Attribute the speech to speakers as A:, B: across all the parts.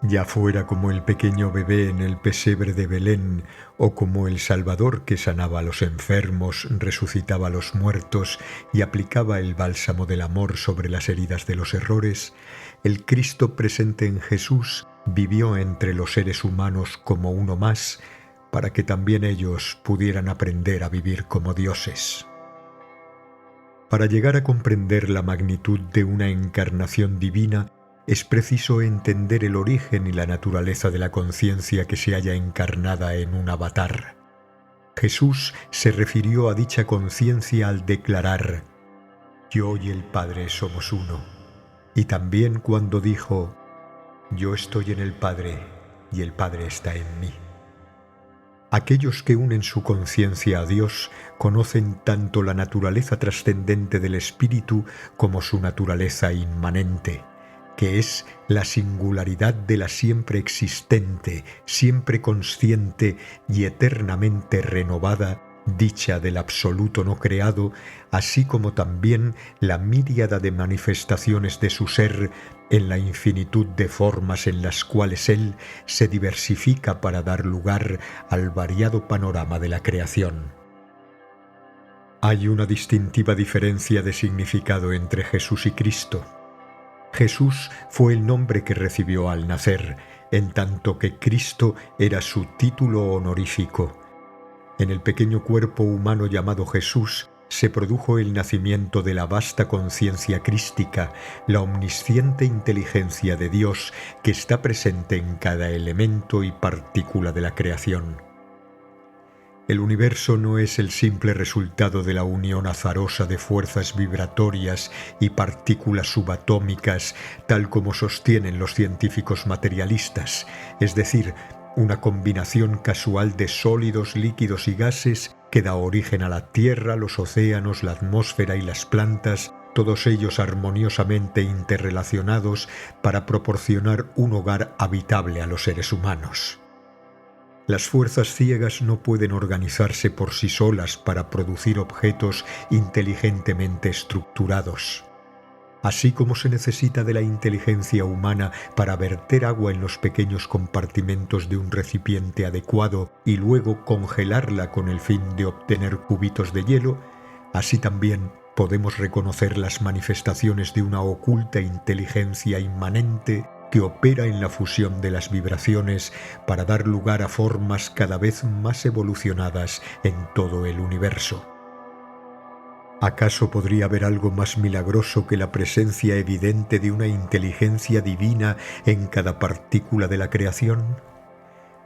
A: ya fuera como el pequeño bebé en el pesebre de Belén, o como el Salvador que sanaba a los enfermos, resucitaba a los muertos y aplicaba el bálsamo del amor sobre las heridas de los errores, el Cristo presente en Jesús vivió entre los seres humanos como uno más, para que también ellos pudieran aprender a vivir como dioses. Para llegar a comprender la magnitud de una encarnación divina, es preciso entender el origen y la naturaleza de la conciencia que se halla encarnada en un avatar. Jesús se refirió a dicha conciencia al declarar: «Yo y el Padre somos uno», y también cuando dijo: «Yo estoy en el Padre y el Padre está en mí». Aquellos que unen su conciencia a Dios conocen tanto la naturaleza trascendente del espíritu como su naturaleza inmanente, que es la singularidad de la siempre existente, siempre consciente y eternamente renovada dicha del absoluto no creado, así como también la miríada de manifestaciones de su ser en la infinitud de formas en las cuales él se diversifica para dar lugar al variado panorama de la creación. Hay una distintiva diferencia de significado entre Jesús y Cristo. Jesús fue el nombre que recibió al nacer, en tanto que Cristo era su título honorífico. En el pequeño cuerpo humano llamado Jesús se produjo el nacimiento de la vasta conciencia crística, la omnisciente inteligencia de Dios que está presente en cada elemento y partícula de la creación. El universo no es el simple resultado de la unión azarosa de fuerzas vibratorias y partículas subatómicas, tal como sostienen los científicos materialistas, es decir, una combinación casual de sólidos, líquidos y gases que da origen a la Tierra, los océanos, la atmósfera y las plantas, todos ellos armoniosamente interrelacionados para proporcionar un hogar habitable a los seres humanos. Las fuerzas ciegas no pueden organizarse por sí solas para producir objetos inteligentemente estructurados. Así como se necesita de la inteligencia humana para verter agua en los pequeños compartimentos de un recipiente adecuado y luego congelarla con el fin de obtener cubitos de hielo, así también podemos reconocer las manifestaciones de una oculta inteligencia inmanente que opera en la fusión de las vibraciones para dar lugar a formas cada vez más evolucionadas en todo el universo. ¿Acaso podría haber algo más milagroso que la presencia evidente de una inteligencia divina en cada partícula de la creación?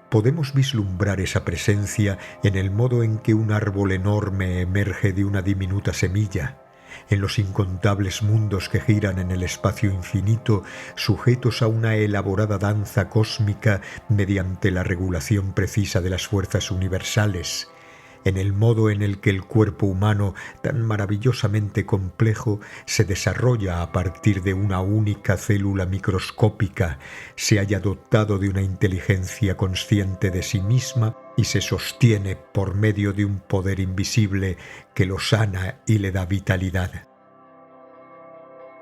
A: Podemos vislumbrar esa presencia en el modo en que un árbol enorme emerge de una diminuta semilla, en los incontables mundos que giran en el espacio infinito, sujetos a una elaborada danza cósmica mediante la regulación precisa de las fuerzas universales, en el modo en el que el cuerpo humano, tan maravillosamente complejo, se desarrolla a partir de una única célula microscópica, se haya dotado de una inteligencia consciente de sí misma y se sostiene por medio de un poder invisible que lo sana y le da vitalidad.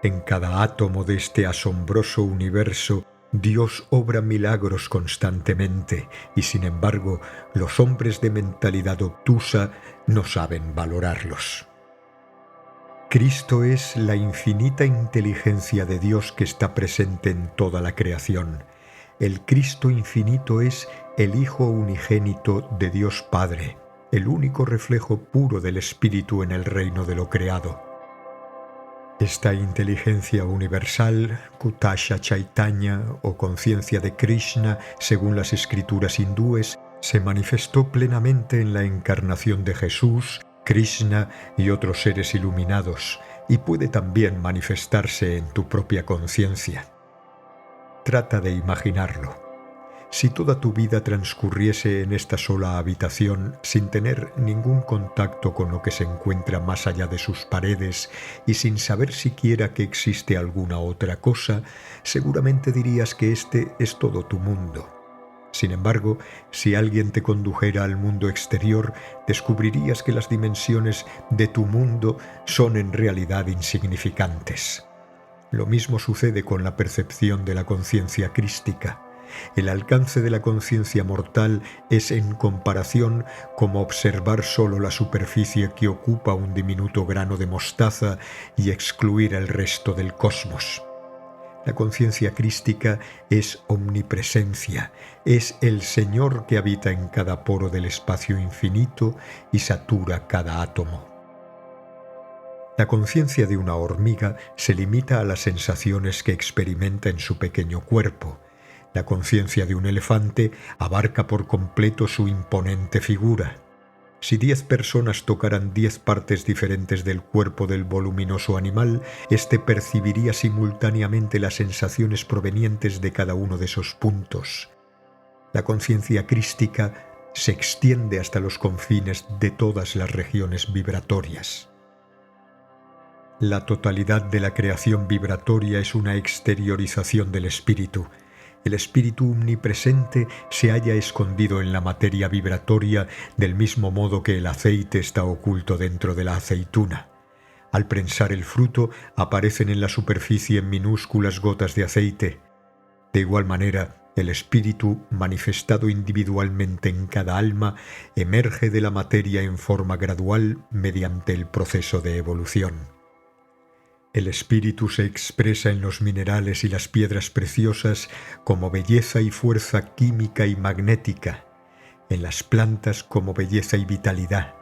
A: En cada átomo de este asombroso universo, Dios obra milagros constantemente y, sin embargo, los hombres de mentalidad obtusa no saben valorarlos. Cristo es la infinita inteligencia de Dios que está presente en toda la creación. El Cristo infinito es el Hijo unigénito de Dios Padre, el único reflejo puro del Espíritu en el reino de lo creado. Esta inteligencia universal, Kutasha Chaitanya o conciencia de Krishna, según las escrituras hindúes, se manifestó plenamente en la encarnación de Jesús, Krishna y otros seres iluminados, y puede también manifestarse en tu propia conciencia. Trata de imaginarlo. Si toda tu vida transcurriese en esta sola habitación sin tener ningún contacto con lo que se encuentra más allá de sus paredes y sin saber siquiera que existe alguna otra cosa, seguramente dirías que este es todo tu mundo. Sin embargo, si alguien te condujera al mundo exterior, descubrirías que las dimensiones de tu mundo son en realidad insignificantes. Lo mismo sucede con la percepción de la conciencia crística. El alcance de la conciencia mortal es en comparación como observar solo la superficie que ocupa un diminuto grano de mostaza y excluir el resto del cosmos. La conciencia crística es omnipresencia, es el Señor que habita en cada poro del espacio infinito y satura cada átomo. La conciencia de una hormiga se limita a las sensaciones que experimenta en su pequeño cuerpo. La conciencia de un elefante abarca por completo su imponente figura. Si 10 personas tocaran 10 partes diferentes del cuerpo del voluminoso animal, éste percibiría simultáneamente las sensaciones provenientes de cada uno de esos puntos. La conciencia crística se extiende hasta los confines de todas las regiones vibratorias. La totalidad de la creación vibratoria es una exteriorización del espíritu. El espíritu omnipresente se halla escondido en la materia vibratoria del mismo modo que el aceite está oculto dentro de la aceituna. Al prensar el fruto aparecen en la superficie minúsculas gotas de aceite. De igual manera, el espíritu, manifestado individualmente en cada alma, emerge de la materia en forma gradual mediante el proceso de evolución. El espíritu se expresa en los minerales y las piedras preciosas como belleza y fuerza química y magnética, en las plantas como belleza y vitalidad,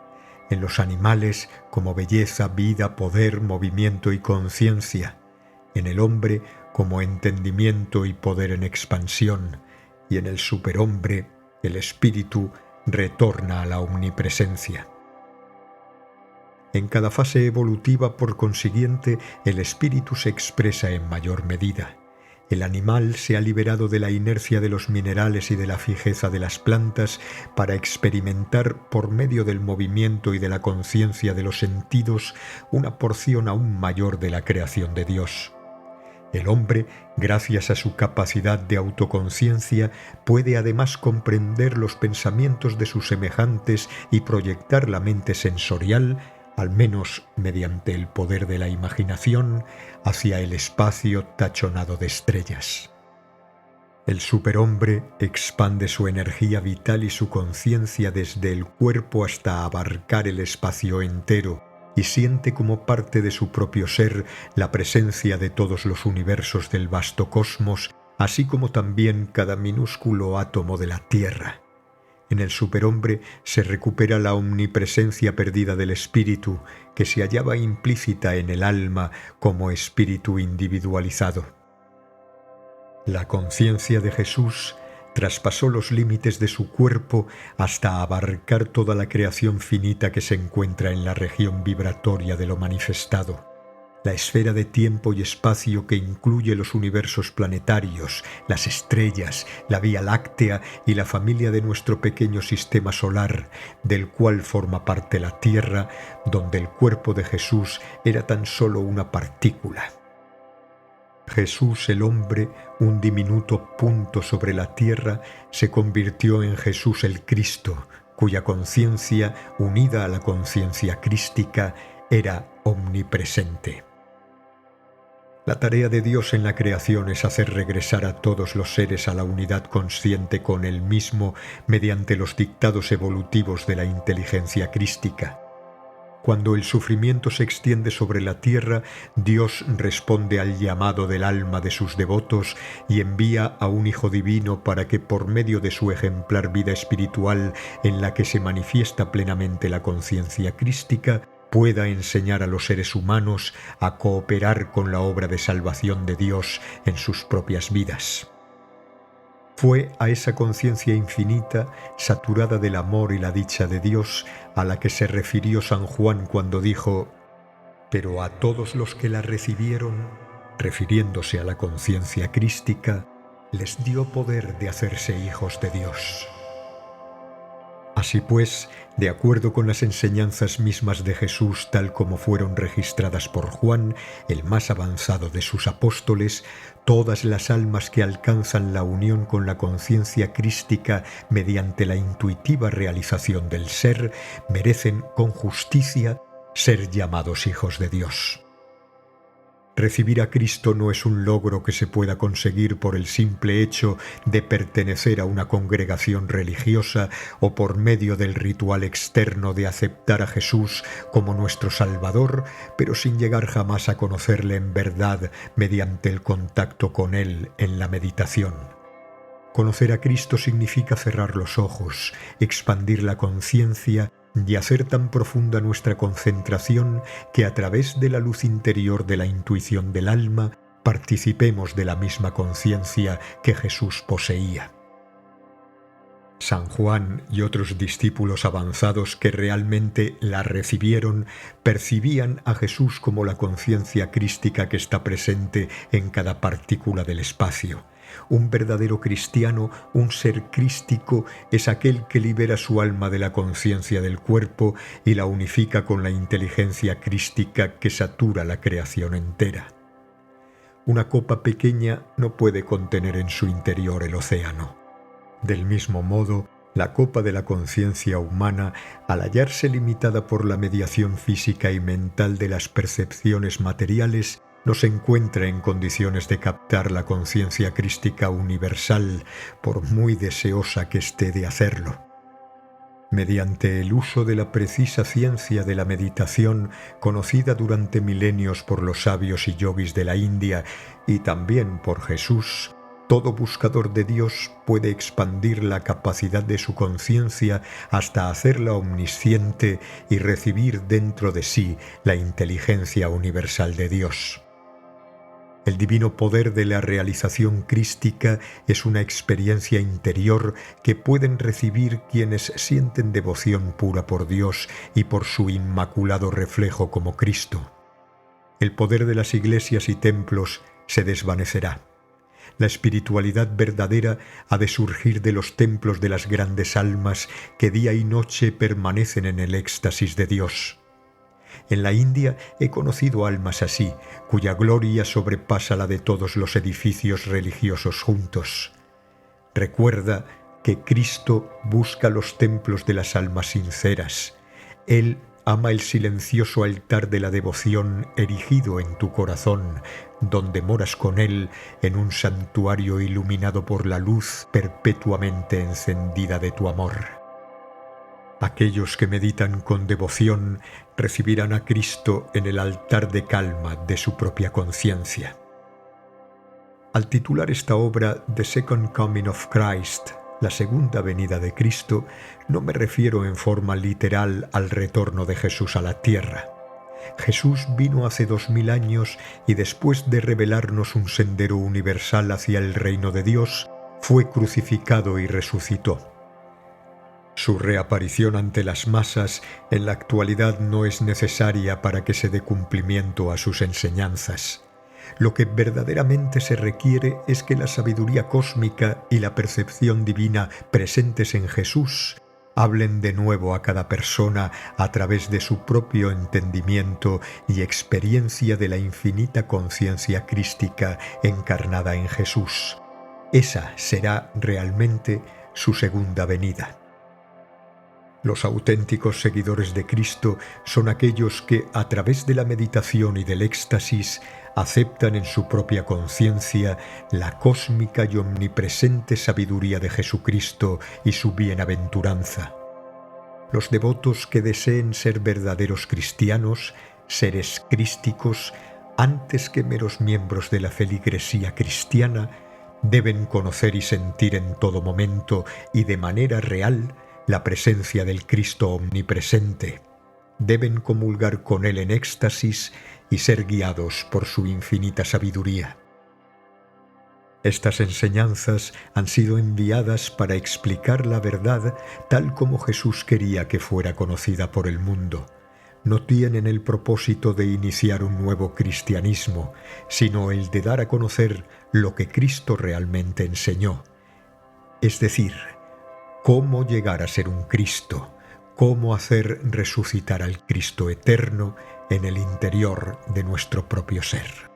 A: en los animales como belleza, vida, poder, movimiento y conciencia, en el hombre como entendimiento y poder en expansión, y en el superhombre el espíritu retorna a la omnipresencia. En cada fase evolutiva, por consiguiente, el espíritu se expresa en mayor medida. El animal se ha liberado de la inercia de los minerales y de la fijeza de las plantas para experimentar, por medio del movimiento y de la conciencia de los sentidos, una porción aún mayor de la creación de Dios. El hombre, gracias a su capacidad de autoconciencia, puede además comprender los pensamientos de sus semejantes y proyectar la mente sensorial, al menos mediante el poder de la imaginación, hacia el espacio tachonado de estrellas. El superhombre expande su energía vital y su conciencia desde el cuerpo hasta abarcar el espacio entero y siente como parte de su propio ser la presencia de todos los universos del vasto cosmos, así como también cada minúsculo átomo de la Tierra. En el superhombre se recupera la omnipresencia perdida del espíritu, que se hallaba implícita en el alma como espíritu individualizado. La conciencia de Jesús traspasó los límites de su cuerpo hasta abarcar toda la creación finita que se encuentra en la región vibratoria de lo manifestado. La esfera de tiempo y espacio que incluye los universos planetarios, las estrellas, la Vía Láctea y la familia de nuestro pequeño sistema solar, del cual forma parte la Tierra, donde el cuerpo de Jesús era tan solo una partícula. Jesús el hombre, un diminuto punto sobre la Tierra, se convirtió en Jesús el Cristo, cuya conciencia, unida a la conciencia crística, era omnipresente. La tarea de Dios en la creación es hacer regresar a todos los seres a la unidad consciente con Él mismo mediante los dictados evolutivos de la inteligencia crística. Cuando el sufrimiento se extiende sobre la tierra, Dios responde al llamado del alma de sus devotos y envía a un Hijo Divino para que por medio de su ejemplar vida espiritual en la que se manifiesta plenamente la conciencia crística, pueda enseñar a los seres humanos a cooperar con la obra de salvación de Dios en sus propias vidas. Fue a esa conciencia infinita, saturada del amor y la dicha de Dios, a la que se refirió San Juan cuando dijo: «Pero a todos los que la recibieron», refiriéndose a la conciencia crística, les dio poder de hacerse hijos de Dios. Así pues, de acuerdo con las enseñanzas mismas de Jesús tal como fueron registradas por Juan, el más avanzado de sus apóstoles, todas las almas que alcanzan la unión con la conciencia crística mediante la intuitiva realización del ser, merecen con justicia ser llamados hijos de Dios. Recibir a Cristo no es un logro que se pueda conseguir por el simple hecho de pertenecer a una congregación religiosa o por medio del ritual externo de aceptar a Jesús como nuestro Salvador, pero sin llegar jamás a conocerle en verdad mediante el contacto con Él en la meditación. Conocer a Cristo significa cerrar los ojos, expandir la conciencia y hacer tan profunda nuestra concentración que a través de la luz interior de la intuición del alma participemos de la misma conciencia que Jesús poseía. San Juan y otros discípulos avanzados que realmente la recibieron percibían a Jesús como la conciencia crística que está presente en cada partícula del espacio. Un verdadero cristiano, un ser crístico, es aquel que libera su alma de la conciencia del cuerpo y la unifica con la inteligencia crística que satura la creación entera. Una copa pequeña no puede contener en su interior el océano. Del mismo modo, la copa de la conciencia humana, al hallarse limitada por la mediación física y mental de las percepciones materiales, no se encuentra en condiciones de captar la conciencia crística universal, por muy deseosa que esté de hacerlo. Mediante el uso de la precisa ciencia de la meditación, conocida durante milenios por los sabios y yogis de la India y también por Jesús, todo buscador de Dios puede expandir la capacidad de su conciencia hasta hacerla omnisciente y recibir dentro de sí la inteligencia universal de Dios. El divino poder de la realización crística es una experiencia interior que pueden recibir quienes sienten devoción pura por Dios y por su inmaculado reflejo como Cristo. El poder de las iglesias y templos se desvanecerá. La espiritualidad verdadera ha de surgir de los templos de las grandes almas que día y noche permanecen en el éxtasis de Dios. En la India he conocido almas así, cuya gloria sobrepasa la de todos los edificios religiosos juntos. Recuerda que Cristo busca los templos de las almas sinceras. Él ama el silencioso altar de la devoción erigido en tu corazón, donde moras con Él en un santuario iluminado por la luz perpetuamente encendida de tu amor. Aquellos que meditan con devoción recibirán a Cristo en el altar de calma de su propia conciencia. Al titular esta obra The Second Coming of Christ, la segunda venida de Cristo, no me refiero en forma literal al retorno de Jesús a la tierra. Jesús vino hace 2000 años y después de revelarnos un sendero universal hacia el reino de Dios, fue crucificado y resucitó. Su reaparición ante las masas en la actualidad no es necesaria para que se dé cumplimiento a sus enseñanzas. Lo que verdaderamente se requiere es que la sabiduría cósmica y la percepción divina presentes en Jesús hablen de nuevo a cada persona a través de su propio entendimiento y experiencia de la infinita conciencia crística encarnada en Jesús. Esa será realmente su segunda venida. Los auténticos seguidores de Cristo son aquellos que, a través de la meditación y del éxtasis, aceptan en su propia conciencia la cósmica y omnipresente sabiduría de Jesucristo y su bienaventuranza. Los devotos que deseen ser verdaderos cristianos, seres crísticos, antes que meros miembros de la feligresía cristiana, deben conocer y sentir en todo momento y de manera real la presencia del Cristo omnipresente. Deben comulgar con Él en éxtasis y ser guiados por su infinita sabiduría. Estas enseñanzas han sido enviadas para explicar la verdad tal como Jesús quería que fuera conocida por el mundo. No tienen el propósito de iniciar un nuevo cristianismo, sino el de dar a conocer lo que Cristo realmente enseñó, es decir, cómo llegar a ser un Cristo, cómo hacer resucitar al Cristo eterno en el interior de nuestro propio ser.